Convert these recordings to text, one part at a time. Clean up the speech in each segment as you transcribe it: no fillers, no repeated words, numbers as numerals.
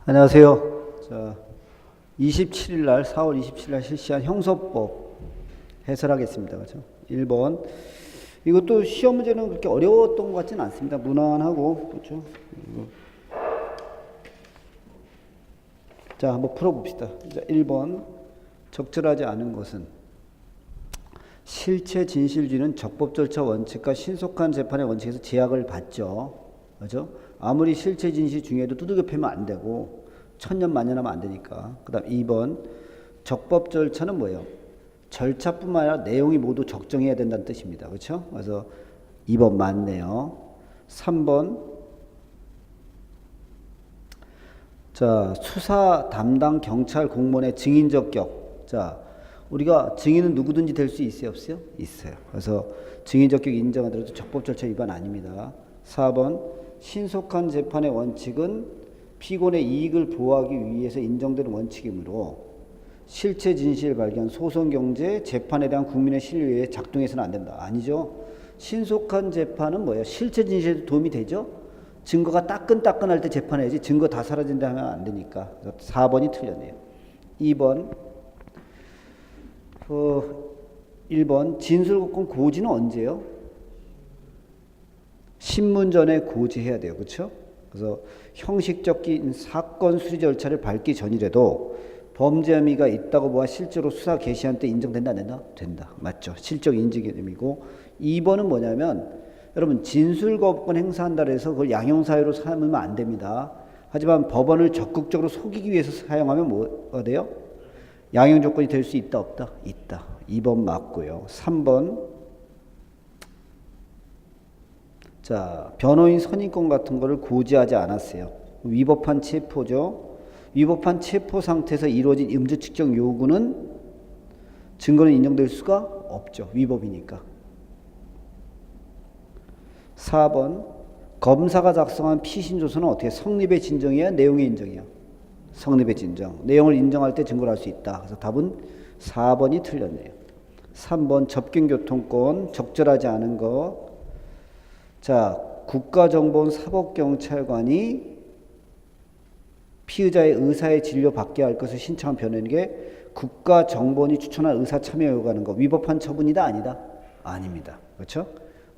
안녕하세요. 자, 27일 날, 4월 27일 날 실시한 형소법 해설하겠습니다. 그렇죠? 1번. 이것도 시험 문제는 그렇게 어려웠던 것 같지는 않습니다. 무난하고, 그렇죠? 자, 한번 풀어봅시다. 자, 1번. 적절하지 않은 것은 실체 진실주의는 적법 절차 원칙과 신속한 재판의 원칙에서 제약을 받죠. 그렇죠? 아무리 실체 진실이 중요해도 두들겨 패면 안 되고 천년 만년 하면 안 되니까. 그 다음 2번 적법 절차는 뭐예요? 절차뿐만 아니라 내용이 모두 적정해야 된다는 뜻입니다. 그렇죠? 그래서 2번 맞네요. 3번 자, 수사 담당 경찰 공무원의 증인 적격. 자, 우리가 증인은 누구든지 될 수 있어요, 없어요? 있어요. 그래서 증인 적격 인정하더라도 적법 절차 위반 아닙니다. 4번 신속한 재판의 원칙은 피고인의 이익을 보호하기 위해서 인정되는 원칙이므로 실체 진실 발견, 소송 경제, 재판에 대한 국민의 신뢰에 작동해서는 안 된다. 아니죠. 신속한 재판은 뭐예요? 실체 진실에도 도움이 되죠? 증거가 따끈따끈할 때 재판해야지 증거 다 사라진다 하면 안 되니까. 4번이 틀렸네요. 2번 1번 진술거건 고지는 언제요? 신문 전에 고지해야 돼요. 그렇죠? 그래서 형식적인 사건 수리 절차를 밟기 전이라도 범죄 혐의가 있다고 보아 실제로 수사 개시한 때 인정된다 안 된다? 된다. 맞죠? 실적 인증의 의미고 2번은 뭐냐면 여러분 진술거부권 행사한다 해서 그걸 양형사유로 삼으면 안 됩니다. 하지만 법원을 적극적으로 속이기 위해서 사용하면 뭐가 돼요? 양형 조건이 될 수 있다 없다? 있다. 2번 맞고요. 3번 자, 변호인 선임권 같은 거를 고지하지 않았어요. 위법한 체포죠. 위법한 체포 상태에서 이루어진 음주 측정 요구는 증거는 인정될 수가 없죠. 위법이니까. 4번 검사가 작성한 피신조서는 어떻게 성립의 진정이야? 내용의 인정이야? 성립의 진정. 내용을 인정할 때 증거를 할 수 있다. 그래서 답은 4번이 틀렸네요. 3번 접견교통권 적절하지 않은 거. 자, 국가정보원 사법경찰관이 피의자의 의사의 진료 받게 할 것을 신청한 변호인에게 국가정보원이 추천한 의사 참여 요구하는 거 위법한 처분이다 아니다? 아닙니다. 그렇죠?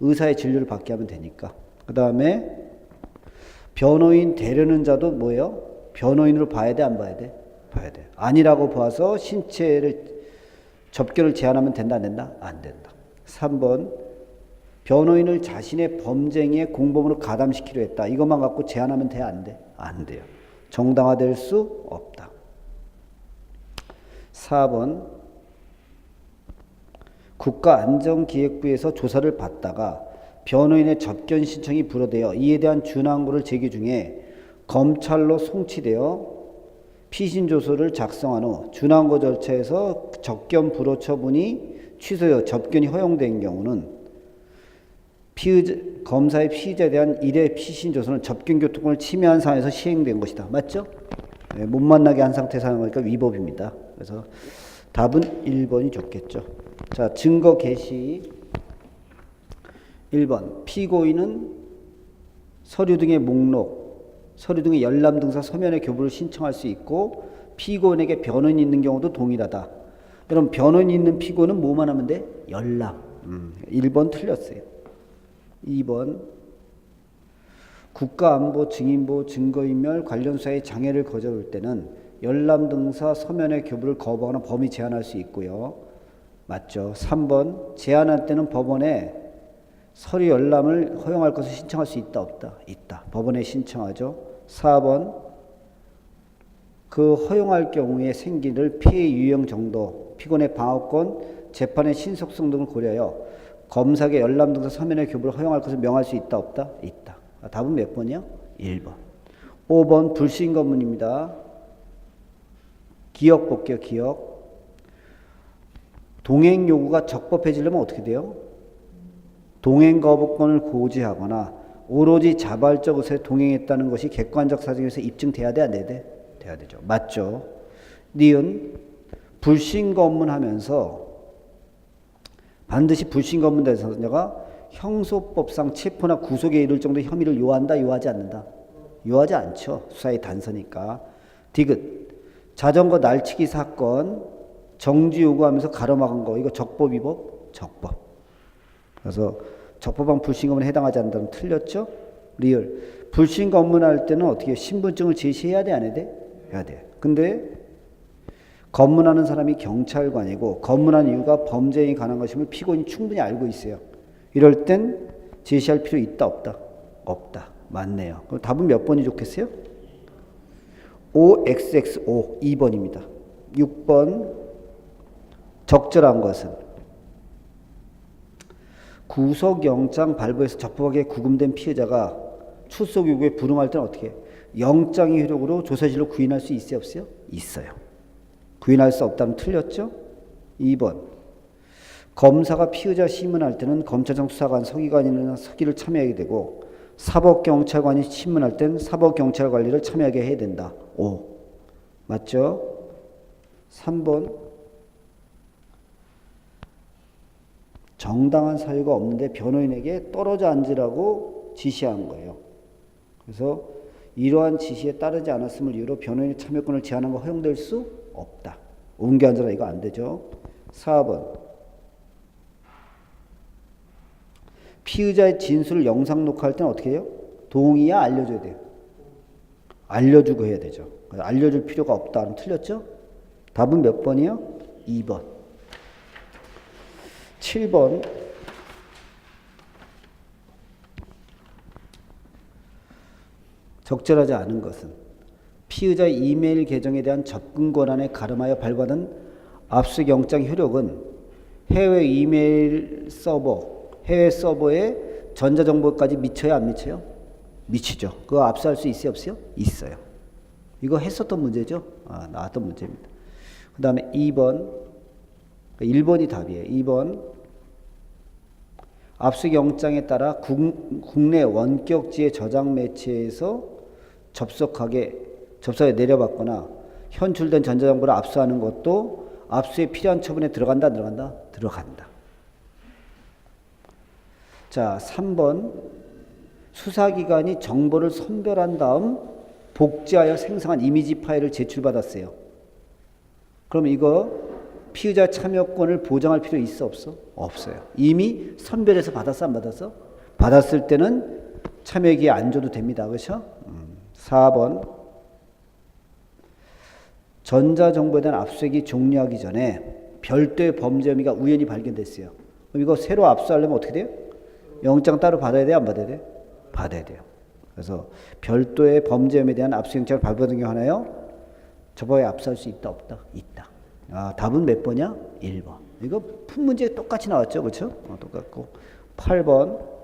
의사의 진료를 받게 하면 되니까. 그 다음에 변호인 되려는 자도 뭐예요? 변호인으로 봐야 돼, 안 봐야 돼? 봐야 돼. 아니라고 봐서 신체를 접견을 제한하면 된다, 안 된다? 안 된다. 3번 변호인을 자신의 범죄 행위의 공범으로 가담시키려 했다. 이것만 갖고 제한하면 돼, 안 돼? 안 돼요. 정당화될 수 없다. 4번 국가안전기획부에서 조사를 받다가 변호인의 접견 신청이 불허되어 이에 대한 준항고를 제기 중에 검찰로 송치되어 피신조서를 작성한 후 준항고 절차에서 접견 불허 처분이 취소되어 접견이 허용된 경우는 검사의 피의자에 대한 일회 피신조서는 접견교통권을 침해한 사안에서 시행된 것이다. 맞죠? 네, 못 만나게 한 상태에서 하는 거니까 위법입니다. 그래서 답은 1번이 좋겠죠. 자, 증거 개시 1번 피고인은 서류 등의 목록, 서류 등의 열람 등사 서면의 교부를 신청할 수 있고 피고인에게 변호인이 있는 경우도 동일하다. 여러분 변호인이 있는 피고는 뭐만 하면 돼? 열람. 1번 틀렸어요. 2번 국가안보, 증인보, 증거인멸 관련 수사의 장애를 거절할 때는 열람 등사 서면의 교부를 거부하거나 범위 제한할 수 있고요. 맞죠? 3번 제한할 때는 법원에 서류 열람을 허용할 것을 신청할 수 있다 없다? 있다. 법원에 신청하죠. 4번 그 허용할 경우에 생기는 피해 유형 정도, 피고인의 방어권, 재판의 신속성 등을 고려하여 검사에게 열람 등사 서면의 교부를 허용할 것을 명할 수 있다 없다? 있다. 답은 몇 번이요? 1번. 5번 불신 검문입니다. 기억 볼게요. 기억. 동행 요구가 적법해지려면 어떻게 돼요? 동행 거부권을 고지하거나 오로지 자발적 의사에 동행했다는 것이 객관적 사정에서 입증돼야 돼, 안 돼야 돼? 돼야 되죠. 맞죠? 니은 불신 검문하면서 반드시 불신 검문 대상자가 형소법상 체포나 구속에 이를 정도의 혐의를 요한다, 요하지 않는다? 요하지 않죠. 수사의 단서니까. 디귿. 자전거 날치기 사건 정지 요구하면서 가로막은 거. 이거 적법 위법? 적법. 그래서 적법한 불신검문에 해당하지 않는다면 틀렸죠? 리을. 불신검문할 때는 어떻게 신분증을 제시해야 돼? 안 해야 돼? 해야 돼. 근데 검문하는 사람이 경찰관이고 검문한 이유가 범죄에 관한 것임을 피고인이 충분히 알고 있어요. 이럴 땐 제시할 필요 있다 없다? 없다. 맞네요. 그럼 답은 몇 번이 좋겠어요? OXX5 2번입니다. 6번 적절한 것은 구속영장 발부에서 적법하게 구금된 피해자가 출석 요구에 불응할 때는 어떻게 해요? 영장의 효력으로 조사실로 구인할 수 있어요 없어요? 있어요. 구인할 수 없다면 틀렸죠? 2번 검사가 피의자 신문할 때는 검찰청 수사관, 서기관이나 서기를 참여하게 되고 사법경찰관이 신문할 땐 사법경찰관리를 참여하게 해야 된다. 5. 맞죠? 3번 정당한 사유가 없는데 변호인에게 떨어져 앉으라고 지시한 거예요. 그래서 이러한 지시에 따르지 않았음을 이유로 변호인의 참여권을 제한한 거 허용될 수 없다. 옮겨 앉으라 이거 안 되죠. 4번 피의자의 진술을 영상 녹화할 때는 어떻게 해요? 동의야 알려줘야 돼요? 알려주고 해야 되죠. 알려줄 필요가 없다. 그럼 틀렸죠? 답은 몇 번이요? 2번. 7번 적절하지 않은 것은 피의자의 이메일 계정에 대한 접근 권한에 가름하여 발부하는 압수수색 영장 효력은 해외 이메일 서버, 해외 서버에 전자정보까지 미쳐야 안 미쳐요? 미치죠. 그거 압수할 수 있어요 없어요? 있어요. 이거 했었던 문제죠? 나왔던 문제입니다. 그 다음에 2번 1번이 답이에요. 2번 압수수색 영장에 따라 국내 원격지의 저장 매체에서 접속에 내려받거나 현출된 전자정보를 압수하는 것도 압수에 필요한 처분에 들어간다 안 들어간다? 들어간다. 자, 3번 수사기관이 정보를 선별한 다음 복제하여 생성한 이미지 파일을 제출받았어요. 그럼 이거 피의자 참여권을 보장할 필요 있어 없어? 없어요. 이미 선별해서 받았어 안 받았어? 받았을 때는 참여기에 안 줘도 됩니다. 그렇죠? 4번 전자정보에 대한 압수수색이 종료하기 전에 별도의 범죄 혐의가 우연히 발견됐어요. 그럼 이거 새로 압수하려면 어떻게 돼요? 영장 따로 받아야 돼요? 안 받아야 돼요? 받아야 돼요. 그래서 별도의 범죄 혐의에 대한 압수수색 영장을 발부하는 경우 하나요? 저번에 압수할 수 있다 없다? 있다. 답은 몇 번이야? 1번. 이거 푼 문제 똑같이 나왔죠. 그렇죠? 똑같고. 8번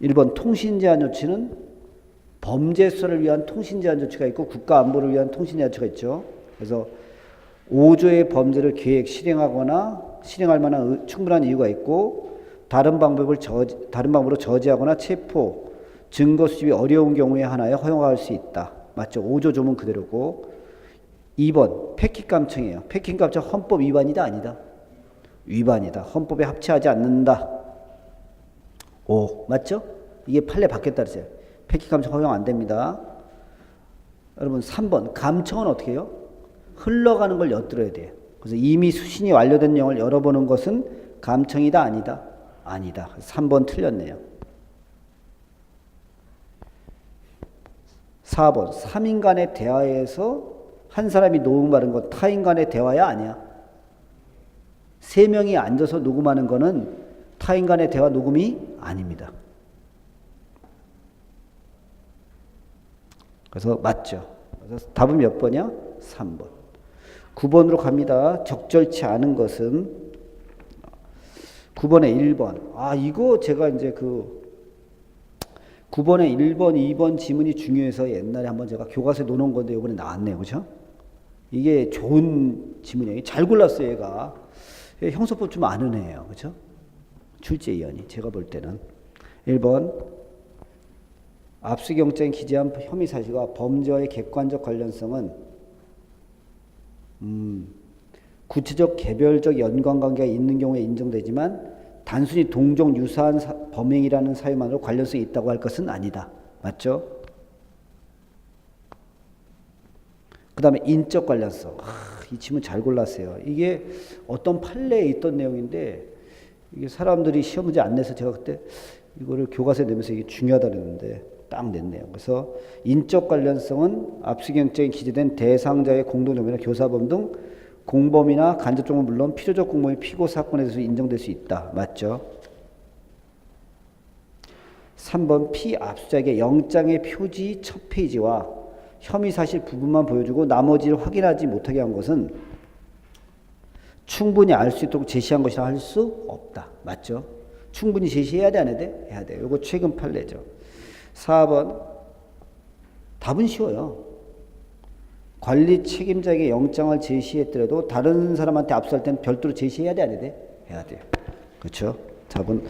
1번 통신제한 조치는 범죄 수사를 위한 통신제한 조치가 있고 국가안보를 위한 통신제한 조치가 있죠. 그래서 5조의 범죄를 계획 실행하거나 실행할 만한 충분한 이유가 있고 다른 방법으로 저지하거나 체포, 증거 수집이 어려운 경우에 하나에 허용할 수 있다. 맞죠? 5조 조문 그대로고. 2번 패킷 감청이에요. 패킷 감청 헌법 위반이다 아니다? 위반이다. 헌법에 합치하지 않는다. 5 맞죠? 이게 판례 바뀌었다 그랬어요. 패킷 감청 허용 안 됩니다. 여러분 3번 감청은 어떻게 해요? 흘러가는 걸 엿들어야 돼요. 그래서 이미 수신이 완료된 내용을 열어보는 것은 감청이다 아니다? 아니다. 3번 틀렸네요. 4번 3인 간의 대화에서 한 사람이 녹음하는 건 타인 간의 대화야 아니야? 3명이 앉아서 녹음하는 거는 타인 간의 대화 녹음이 아닙니다. 그래서 맞죠. 그래서 답은 몇 번이야? 3번. 9번으로 갑니다. 적절치 않은 것은 9번에 1번. 이거 제가 이제 9번에 1번, 2번 지문이 중요해서 옛날에 한번 제가 교과서에 놓은 건데 이번에 나왔네요. 그죠? 이게 좋은 지문이에요. 잘 골랐어요, 얘가. 형사법 좀 아는 애예요. 그죠? 출제위원이. 제가 볼 때는. 1번. 압수수색 영장에 기재한 혐의 사실과 범죄와의 객관적 관련성은 구체적 개별적 연관관계가 있는 경우에 인정되지만 단순히 동종 유사한 범행이라는 사유만으로 관련성이 있다고 할 것은 아니다. 맞죠? 그 다음에 인적 관련성. 이 질문 잘 골랐어요. 이게 어떤 판례에 있던 내용인데 이게 사람들이 시험 문제 안 내서 제가 그때 이거를 교과서에 내면서 이게 중요하다 그랬는데 딱 냈네요. 그래서 인적 관련성은 압수경쟁에 기재된 대상자의 공동정보나 교사범 등 공범이나 간접정보는 물론 필요적 공범이 피고 사건에 대해서 인정될 수 있다. 맞죠? 3번 피압수자에게 영장의 표지 첫 페이지와 혐의 사실 부분만 보여주고 나머지를 확인하지 못하게 한 것은 충분히 알 수 있도록 제시한 것이라 할 수 없다. 맞죠? 충분히 제시해야 돼, 안 해야 돼? 해야 돼. 이거 최근 판례죠. 4번 답은 쉬워요. 관리 책임자에게 영장을 제시했더라도 다른 사람한테 압수할 때는 별도로 제시해야 돼, 안 해야 돼? 해야 돼요. 그렇죠? 답은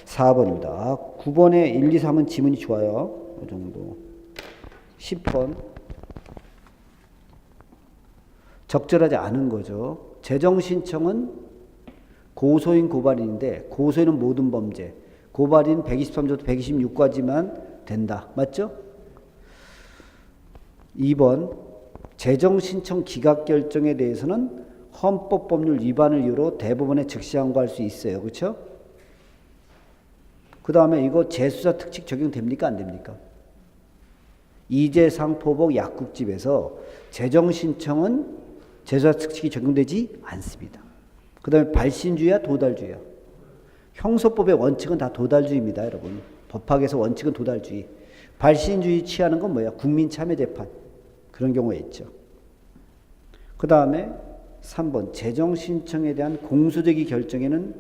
4번입니다. 9번에 1, 2, 3은 지문이 좋아요. 이 정도. 10번 적절하지 않은 거죠. 재정신청은 고소인 고발인인데 고소인은 모든 범죄, 고발인 123조부터 126까지만 된다. 맞죠? 2번 재정신청 기각결정에 대해서는 헌법법률 위반을 이유로 대법원에 즉시 항고할 수 있어요. 그렇죠? 그 다음에 이거 재수사 특칙 적용됩니까? 안 됩니까? 이재상포복 약국집에서 재정신청은 재수사 특칙이 적용되지 않습니다. 그 다음에 발신주의야 도달주의야? 형소법의 원칙은 다 도달주의입니다. 여러분. 법학에서 원칙은 도달주의. 발신주의 취하는 건 뭐야? 국민참여재판. 그런 경우에 있죠. 그 다음에 3번 재정신청에 대한 공소제기 결정에는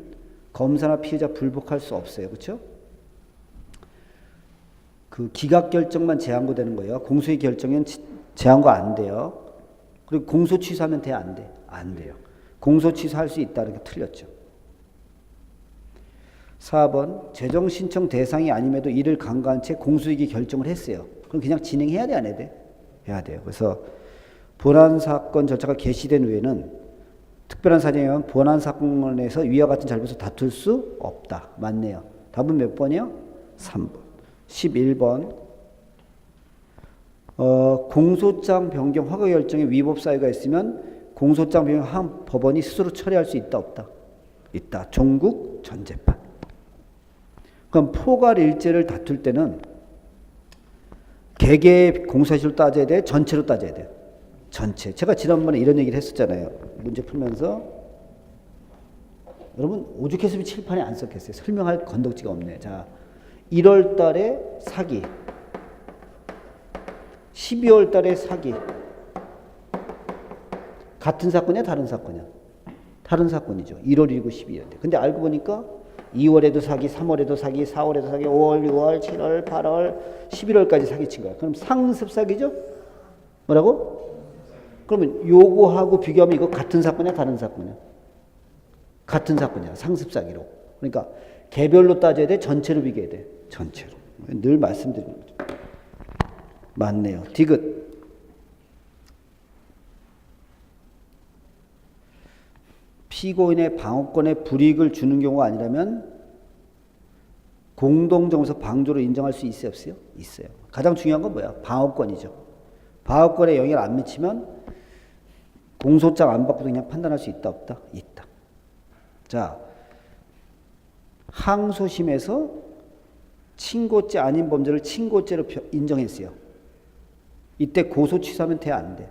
검사나 피해자 불복할 수 없어요. 그렇죠? 그 기각 결정만 재항고되는 거예요. 공소의 결정엔 재항고 안 돼요. 그리고 공소 취소하면 돼? 안 돼? 안 돼요. 공소 취소할 수 있다는 게 틀렸죠. 4번 재정신청 대상이 아님에도 이를 간과한 채 공소이기 결정을 했어요. 그럼 그냥 진행해야 돼? 안 해야 돼? 해야 돼요. 그래서 본안사건 절차가 개시된 후에는 특별한 사정에 의한 본안사건에서 위와 같은 잘못을 다툴 수 없다. 맞네요. 답은 몇 번이요? 3번. 11번 공소장 변경 허가 결정에 위법 사유가 있으면 공소장 변경 한 법원이 스스로 처리할 수 있다 없다? 있다. 종국 전 재판. 그럼 포괄 일제를 다툴 때는 개개 공소시효로 따져야 돼? 전체로 따져야 돼? 전체. 제가 지난번에 이런 얘기를 했었잖아요. 문제 풀면서 여러분 오죽했으면 칠판에 안 썼겠어요. 설명할 건덕지가 없네. 자, 1월 달에 사기, 12월 달에 사기. 같은 사건이야? 다른 사건이야? 다른 사건이죠. 1월 1일 12월인데. 근데 알고 보니까 2월에도 사기, 3월에도 사기, 4월에도 사기, 5월, 6월, 7월, 8월, 11월까지 사기친 거야. 그럼 상습 사기죠? 뭐라고? 그러면 요거하고 비교하면 이거 같은 사건이야? 다른 사건이야? 같은 사건이야. 상습 사기로. 그러니까 개별로 따져야 돼? 전체로 비교해야 돼? 전체로. 늘 말씀드리는 거죠. 맞네요. 디귿. 피고인의 방어권에 불이익을 주는 경우가 아니라면 공동정서 방조로 인정할 수 있어요? 없어요? 있어요. 가장 중요한 건 뭐야? 방어권이죠. 방어권에 영향을 안 미치면 공소장 안 받고도 그냥 판단할 수 있다 없다? 있다. 자, 항소심에서 친고죄 아닌 범죄를 친고죄로 인정했어요. 이때 고소 취소하면 돼? 안 돼?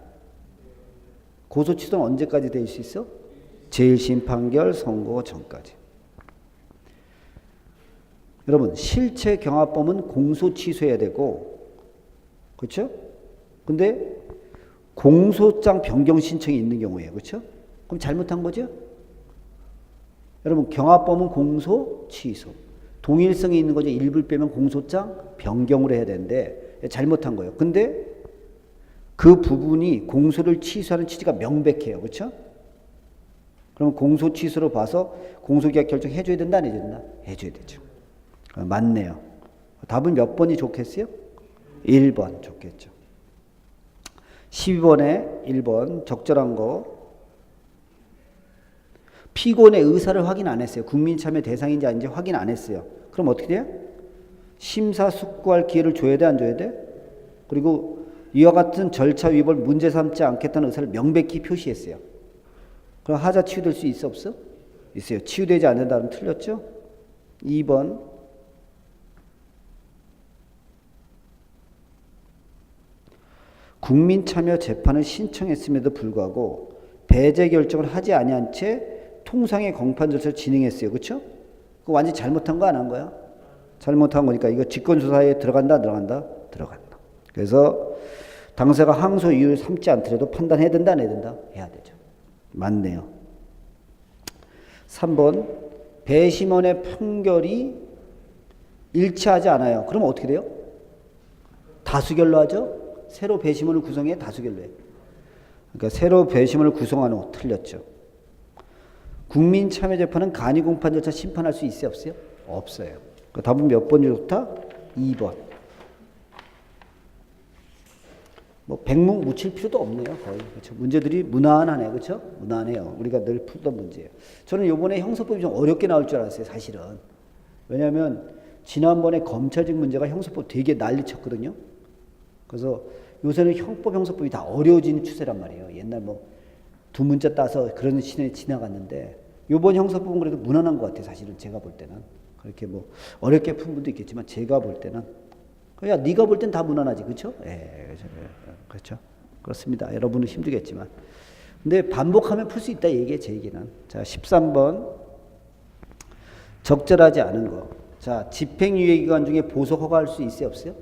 고소 취소는 언제까지 될 수 있어? 제1심 판결 선고 전까지. 여러분 실체 경합범은 공소 취소해야 되고, 그렇죠? 근데 공소장 변경 신청이 있는 경우에요. 그렇죠? 그럼 잘못한 거죠? 여러분 경합범은 공소 취소. 동일성이 있는 거죠. 일부를 빼면 공소장 변경으로 해야 되는데 잘못한 거예요. 근데 그 부분이 공소를 취소하는 취지가 명백해요. 그렇죠? 그럼 공소 취소로 봐서 공소기각 결정 해줘야 된다, 안 해줘야 된다? 해줘야 되죠. 맞네요. 답은 몇 번이 좋겠어요? 1번 좋겠죠. 12번에 1번 적절한 거. 피고인의 의사를 확인 안 했어요. 국민참여 대상인지 아닌지 확인 안 했어요. 그럼 어떻게 돼요? 심사숙고할 기회를 줘야 돼, 안 줘야 돼? 그리고 이와 같은 절차 위법을 문제 삼지 않겠다는 의사를 명백히 표시했어요. 그럼 하자 치유될 수 있어 없어? 있어요. 치유되지 않는다면 틀렸죠? 2번 국민참여재판을 신청했음에도 불구하고 배제 결정을 하지 아니한 채 통상의 공판 절차를 진행했어요. 그렇죠? 그거 완전히 잘못한 거 안 한 거야? 잘못한 거니까 이거 직권수사에 들어간다? 들어간다. 그래서 당사가 항소 이유를 삼지 않더라도 판단해야 된다? 안 해야 된다? 해야 되죠. 맞네요. 3번 배심원의 판결이 일치하지 않아요. 그럼 어떻게 돼요? 다수결로 하죠? 새로 배심원을 구성해 다수결로 해. 그러니까 새로 배심원을 구성하는 거 틀렸죠. 국민참여재판은 간이공판 절차 심판할 수 있어요? 없어요? 없어요. 그 답은 몇 번이 좋다? 2번. 뭐 백문 묻힐 필요도 없네요. 거의. 그렇죠? 문제들이 무난하네. 그렇죠? 무난해요. 우리가 늘 풀던 문제예요. 저는 이번에 형사법이 좀 어렵게 나올 줄 알았어요. 사실은. 왜냐하면 지난번에 검찰직 문제가 형사법 되게 난리쳤거든요. 그래서 요새는 형법, 형사법이 다 어려워지는 추세란 말이에요. 옛날 뭐 두 문자 따서 그런 시대에 지나갔는데 요번 형사법은 그래도 무난한 것 같아요. 사실은 제가 볼 때는. 그렇게 뭐 어렵게 푼 분도 있겠지만 제가 볼 때는 야 네가 볼 땐 다 무난하지. 그렇죠? 예, 그렇죠. 그렇습니다. 여러분은 힘들겠지만. 근데 반복하면 풀 수 있다 얘기예요. 제 얘기는. 자, 13번 적절하지 않은 거. 자, 집행유예 기간 중에 보석 허가할 수 있어요? 없어요?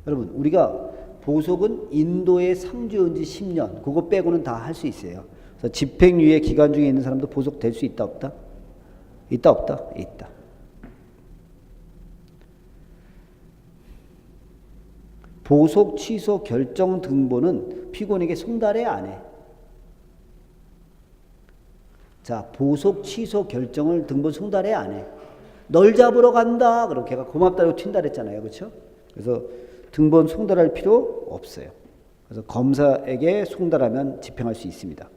여러분 우리가 보석은 인도에 상주한 지 10년 그거 빼고는 다 할 수 있어요. 그래서 집행유예 기간 중에 있는 사람도 보석 될 수 있다 없다? 있다 없다? 있다. 보석 취소 결정 등본은 피고인에게 송달해 안 해? 자, 보석 취소 결정을 등본 송달해 안 해? 널 잡으러 간다. 그럼 걔가 고맙다고 튄다 그랬잖아요. 그렇죠? 그래서 등본 송달할 필요 없어요. 그래서 검사에게 송달하면 집행할 수 있습니다.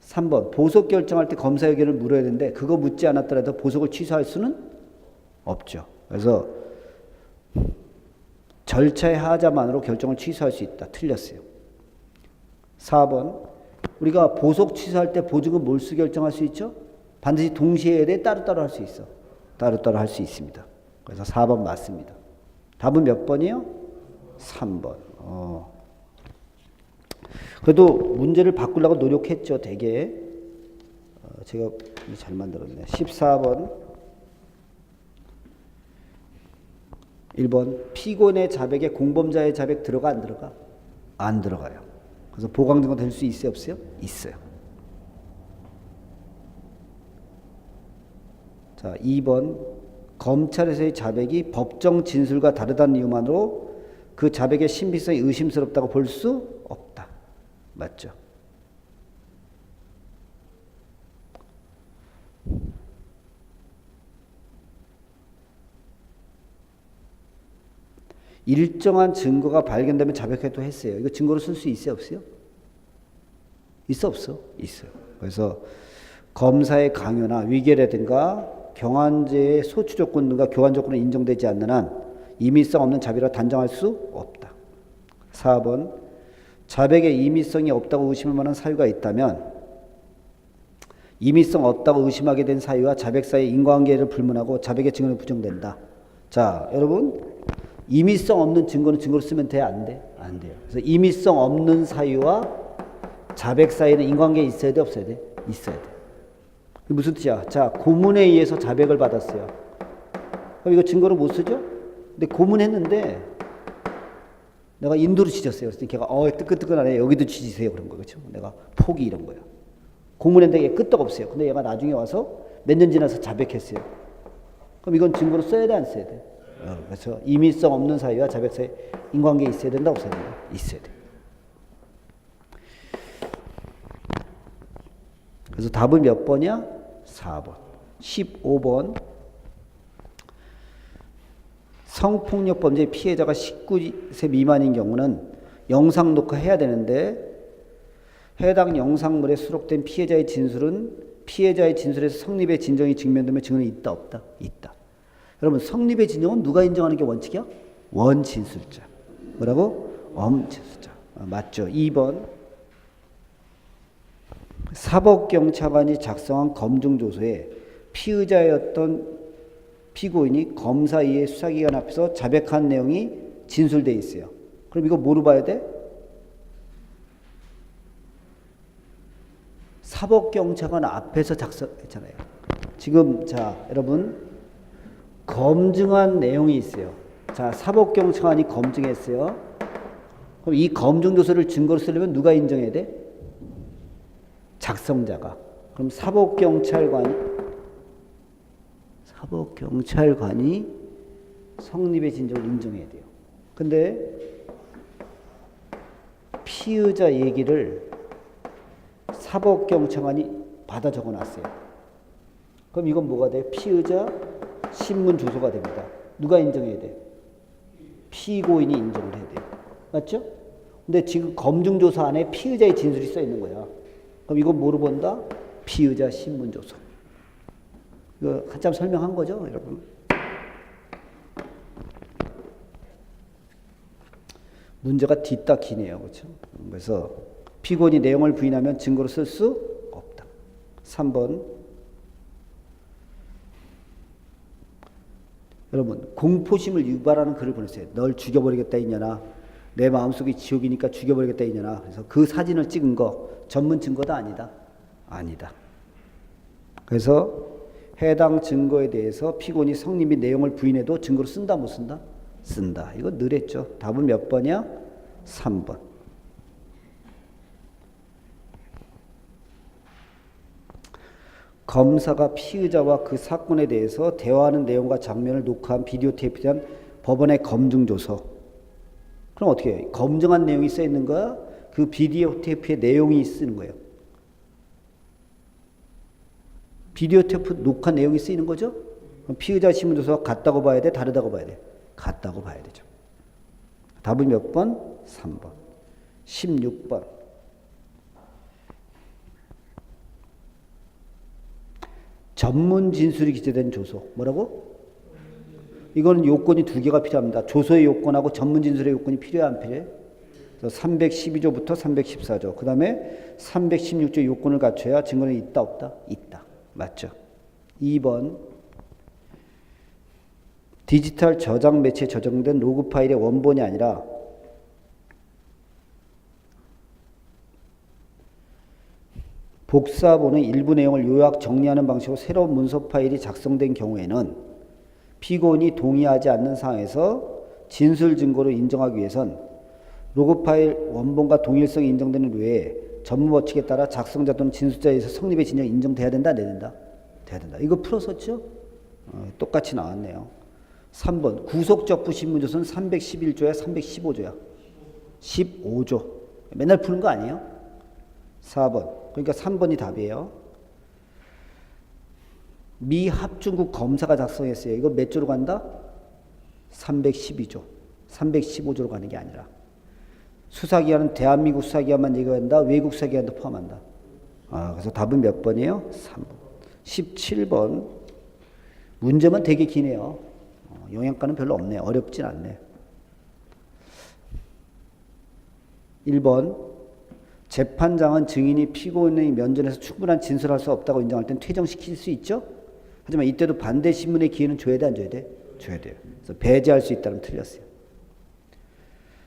3번 보석 결정할 때 검사 의견을 물어야 되는데 그거 묻지 않았더라도 보석을 취소할 수는 없죠. 그래서 절차의 하자만으로 결정을 취소할 수 있다. 틀렸어요. 4번 우리가 보석 취소할 때 보증금 몰수 결정할 수 있죠? 반드시 동시에 해야 돼? 따로따로 할 수 있어? 따로따로 할 수 있습니다. 그래서 4번 맞습니다. 답은 몇 번이요? 3번. 그래도 문제를 바꾸려고 노력했죠. 되게. 제가 잘 만들었네. 14번. 1번. 피고인의 자백에 공범자의 자백 들어가 안 들어가? 안 들어가요. 그래서 보강증거 될 수 있어요? 없어요? 있어요. 자, 2번. 검찰에서의 자백이 법정 진술과 다르다는 이유만으로 그 자백의 신빙성이 의심스럽다고 볼 수 없다. 맞죠? 일정한 증거가 발견되면 자백해도 했어요. 이거 증거로 쓸 수 있어요? 없어요? 있어 없어? 있어요. 그래서 검사의 강요나 위계라든가 경환제의 소추 조건 등과 교환 조건은 인정되지 않는 한 임의성 없는 자백이라 단정할 수 없다. 4번 자백에 임의성이 없다고 의심할 만한 사유가 있다면 임의성 없다고 의심하게 된 사유와 자백 사이의 인과관계를 불문하고 자백의 증언이 부정된다. 자, 여러분 임의성 없는 증거는 증거로 쓰면 돼? 안 돼? 안 돼요. 그래서 임의성 없는 사유와 자백 사이에는 인과관계 있어야 돼? 없어야 돼? 있어야 돼. 무슨 뜻이야? 자, 고문에 의해서 자백을 받았어요. 그럼 이거 증거로 못 쓰죠? 근데 고문했는데 내가 인도로 지졌어요. 그래서 걔가 뜨끈뜨끈하네. 여기도 지지세요. 그런 거 그렇죠? 내가 포기 이런 거예요. 고문했는데 얘 끄떡 없어요. 근데 얘가 나중에 와서 몇 년 지나서 자백했어요. 그럼 이건 증거로 써야 돼? 안 써야 돼? 그래서 임의성 없는 사유와 자백 사이 인과관계 있어야 된다? 없어야 된다? 있어야 돼. 그래서 답은 몇 번이야? 4번. 15번. 성폭력 범죄 피해자가 19세 미만인 경우는 영상 녹화해야 되는데 해당 영상물에 수록된 피해자의 진술은 피해자의 진술에서 성립의 진정이 증명되면 증언이 있다 없다? 있다. 여러분 성립의 진정은 누가 인정하는 게 원칙이야? 원진술자. 뭐라고? 엄치수자. 맞죠? 2번. 사법경찰관이 작성한 검증조서에 피의자였던 피고인이 검사 이해 수사기관 앞에서 자백한 내용이 진술돼 있어요. 그럼 이거 뭐로 봐야 돼? 사법경찰관 앞에서 작성했잖아요. 지금 자 여러분 검증한 내용이 있어요. 자 사법경찰관이 검증했어요. 그럼 이 검증조서를 증거로 쓰려면 누가 인정해야 돼? 작성자가. 그럼 사법경찰관이 성립의 진정을 인정해야 돼요. 근데 피의자 얘기를 사법경찰관이 받아 적어놨어요. 그럼 이건 뭐가 돼요? 피의자 신문 조서가 됩니다. 누가 인정해야 돼? 피고인이 인정을 해야 돼요. 맞죠? 근데 지금 검증조서 안에 피의자의 진술이 써 있는 거야. 그럼 이건 뭐로 본다? 피의자 신문 조서. 이거 한참 설명한 거죠, 여러분? 문제가 뒤따 기네요, 그렇죠? 그래서 피고인이 내용을 부인하면 증거로 쓸 수 없다. 3번. 여러분, 공포심을 유발하는 글을 보냈어요. 널 죽여버리겠다 이년아. 내 마음속이 지옥이니까 죽여버리겠다 이년아. 그래서 그 사진을 찍은 거 전문 증거다 아니다? 아니다. 그래서 해당 증거에 대해서 피고인이 성립 및 내용을 부인해도 증거로 쓴다 못 쓴다? 쓴다. 이거 늘 했죠. 답은 몇 번이야? 3번. 검사가 피의자와 그 사건에 대해서 대화하는 내용과 장면을 녹화한 비디오 테이프에 대한 법원의 검증조서. 그럼 어떻게 해요? 검증한 내용이 써 있는 거야? 그 비디오 테이프의 내용이 쓰는 거예요. 비디오 테이프 녹화 내용이 쓰이는 거죠? 그럼 피의자 신문조서가 같다고 봐야 돼? 다르다고 봐야 돼? 같다고 봐야 되죠. 답은 몇 번? 3번. 16번. 전문 진술이 기재된 조서. 뭐라고? 이거는 요건이 두 개가 필요합니다. 조서의 요건하고 전문 진술의 요건이 필요해 안 필요해? 312조부터 314조. 그 다음에 316조 요건을 갖춰야 증거는 있다 없다? 있다. 맞죠? 2번. 디지털 저장 매체에 저장된 로그 파일의 원본이 아니라 복사본의 일부 내용을 요약 정리하는 방식으로 새로운 문서 파일이 작성된 경우에는 피고인이 동의하지 않는 사항에서 진술 증거로 인정하기 위해선 로그 파일 원본과 동일성이 인정되는 외에 전문 법칙에 따라 작성자 또는 진술자에 의해서 성립의 진정이 인정돼야 된다, 안 된다? 돼야 된다. 이거 풀었었죠? 똑같이 나왔네요. 3번. 구속적부 신문조서는 311조야, 315조야? 15조. 맨날 푸는 거 아니에요? 4번. 그러니까 3번이 답이에요. 미 합중국 검사가 작성했어요. 이거 몇 조로 간다? 312조. 315조로 가는 게 아니라. 수사기관은 대한민국 수사기관만 얘기한다? 외국 수사기관도 포함한다? 그래서 답은 몇 번이에요? 3번. 17번. 문제만 되게 기네요. 영양가는 별로 없네. 어렵진 않네. 1번. 재판장은 증인이 피고인의 면전에서 충분한 진술할 수 없다고 인정할 땐 퇴정시킬 수 있죠. 하지만 이때도 반대 신문의 기회는 줘야 돼, 안 줘야 돼? 줘야 돼요. 그래서 배제할 수 있다면 틀렸어요.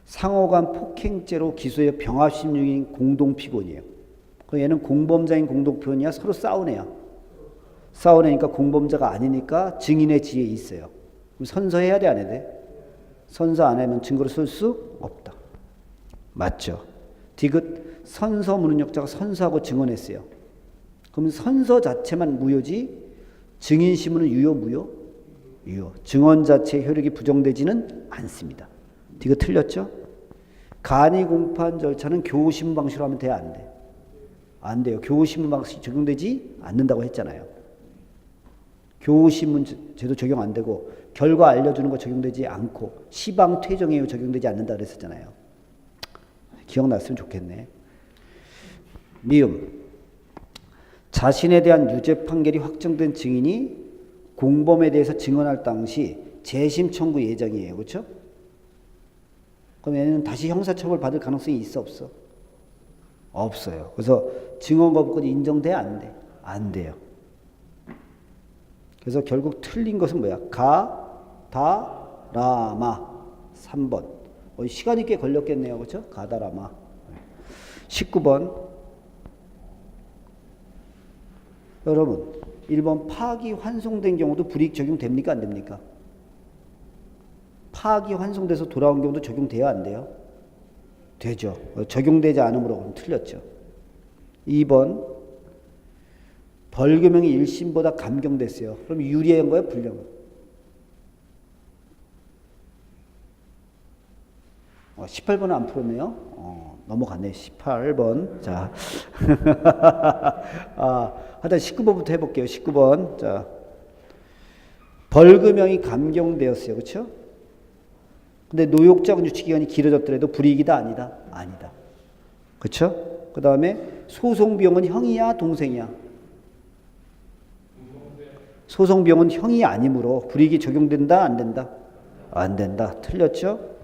상호간 폭행죄로 기소해 병합심 중인 공동 피고인이에요. 그럼 얘는 공범자인 공동 피고인이야? 서로 싸우네요. 싸우니까 공범자가 아니니까 증인의 지위에 있어요. 그럼 선서해야 돼, 안 해야 돼? 선서 안 하면 증거로 쓸 수 없다. 맞죠? 디귿. 선서 무능력자가 선서하고 증언했어요. 그럼 선서 자체만 무효지 증인 신문은 유효 무효? 유효. 증언 자체의 효력이 부정되지는 않습니다. 디귿 틀렸죠? 간이 공판 절차는 교우신문 방식으로 하면 돼, 안 돼? 안 돼요. 교우신문 방식이 적용되지 않는다고 했잖아요. 교우신문 제도 적용 안 되고 결과 알려주는 거 적용되지 않고 시방 퇴정예우 적용되지 않는다 그랬었잖아요. 기억났으면 좋겠네. 미음. 자신에 대한 유죄 판결이 확정된 증인이 공범에 대해서 증언할 당시 재심 청구 예정이에요. 그렇죠? 그럼 얘는 다시 형사처벌 받을 가능성이 있어 없어? 없어요. 그래서 증언거부권이 인정돼 안 돼? 안 돼요. 그래서 결국 틀린 것은 뭐야? 가다라마 3번. 시간이 꽤 걸렸겠네요. 그렇죠? 가다라마. 19번. 여러분 1번 파악이 환송된 경우도 불이익 적용됩니까? 안 됩니까? 파악이 환송돼서 돌아온 경우도 적용돼야 안 돼요? 되죠. 적용되지 않으므로 그럼 틀렸죠. 2번 벌금형이 1심보다 감경됐어요. 그럼 유리한 거예요? 불리한 거예요? 18번은 안 풀었네요. 넘어갔네. 18번. 자. 하여튼 19번부터 해볼게요. 19번. 자. 벌금형이 감경되었어요. 그렇죠? 근데 노역자 유치 기간이 길어졌더라도 불이익이다 아니다? 아니다. 그렇죠? 그 다음에 소송 비용은 형이야 동생이야? 소송 비용은 형이 아니므로 불이익이 적용된다 안 된다? 안 된다. 틀렸죠?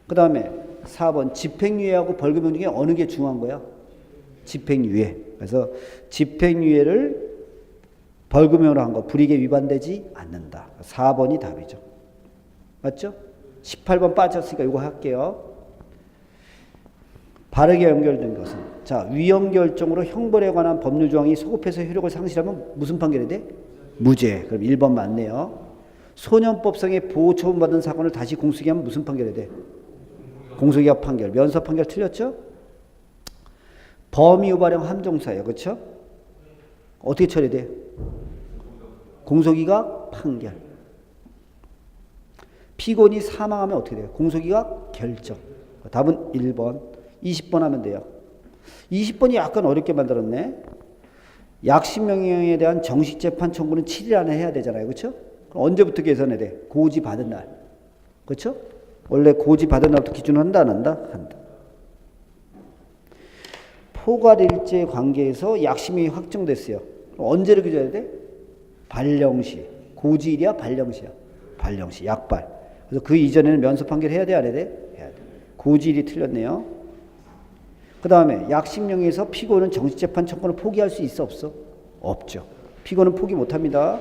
그 다음에 4번 집행유예하고 벌금형 중에 어느 게 중요한 거야? 집행유예. 그래서 집행유예를 벌금형으로 한 거 불이익에 위반되지 않는다. 4번이 답이죠. 맞죠? 18번 빠졌으니까 이거 할게요. 바르게 연결된 것은 자 위헌결정으로 형벌에 관한 법률 조항이 소급해서 효력을 상실하면 무슨 판결이 돼? 무죄. 그럼 1번 맞네요. 소년법상의 보호 처분받은 사건을 다시 공소기하면 무슨 판결이 돼? 공소기각 판결. 면서 판결 틀렸죠? 범위유발형 함정사예요. 그렇죠? 어떻게 처리돼? 공소기각 판결. 피고인이 사망하면 어떻게 돼요? 공소기각 결정. 답은 1번. 20번 하면 돼요. 20번이 약간 어렵게 만들었네. 약식명령에 대한 정식 재판 청구는 7일 안에 해야 되잖아요. 그렇죠? 그럼 언제부터 계산해야 돼? 고지 받은 날. 그렇죠? 원래 고지 받은 날부터 기준으로 한다 안 한다? 한다. 포괄일제 관계에서 약식명이 확정됐어요. 그럼 언제를 기준해야 돼? 발령시. 고지일이야 발령시야? 발령시. 약발. 그래서 그 이전에는 면소 판결 해야 돼 안 해야 돼? 해야 돼. 고지일이 틀렸네요. 그 다음에 약식명에서 피고는 정식재판 청구를 포기할 수 있어 없어? 없죠. 피고는 포기 못합니다.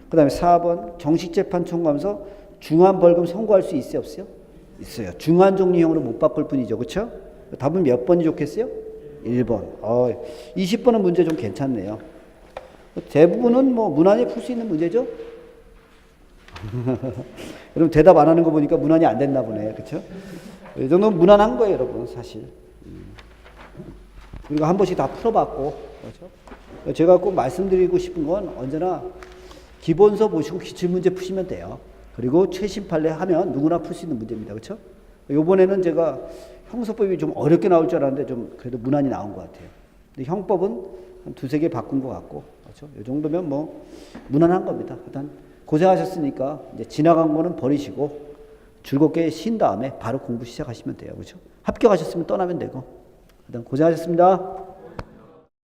그 다음에 4번 정식재판 청구하면서 중한벌금 선고할 수 있어요 없어요? 있어요. 중한종류형으로 못 바꿀 뿐이죠. 그렇죠? 답은 몇 번이 좋겠어요? 1번. 20번은 문제 좀 괜찮네요. 대부분은 뭐 무난히 풀 수 있는 문제죠? 여러분 대답 안 하는 거 보니까 무난히 안 됐나 보네. 그렇죠? 이 정도는 무난한 거예요, 여러분, 사실. 우리가 한 번씩 다 풀어봤고, 그렇죠? 제가 꼭 말씀드리고 싶은 건 언제나 기본서 보시고 기출문제 푸시면 돼요. 그리고 최신 판례 하면 누구나 풀 수 있는 문제입니다. 그렇죠? 이번에는 제가 형사법이 좀 어렵게 나올 줄 알았는데 좀 그래도 무난히 나온 것 같아요. 근데 형법은 한 두세 개 바꾼 것 같고, 그렇죠? 이 정도면 뭐 무난한 겁니다. 일단 고생하셨으니까 이제 지나간 거는 버리시고 즐겁게 쉰 다음에 바로 공부 시작하시면 돼요. 그렇죠? 합격하셨으면 떠나면 되고. 일단 고생하셨습니다.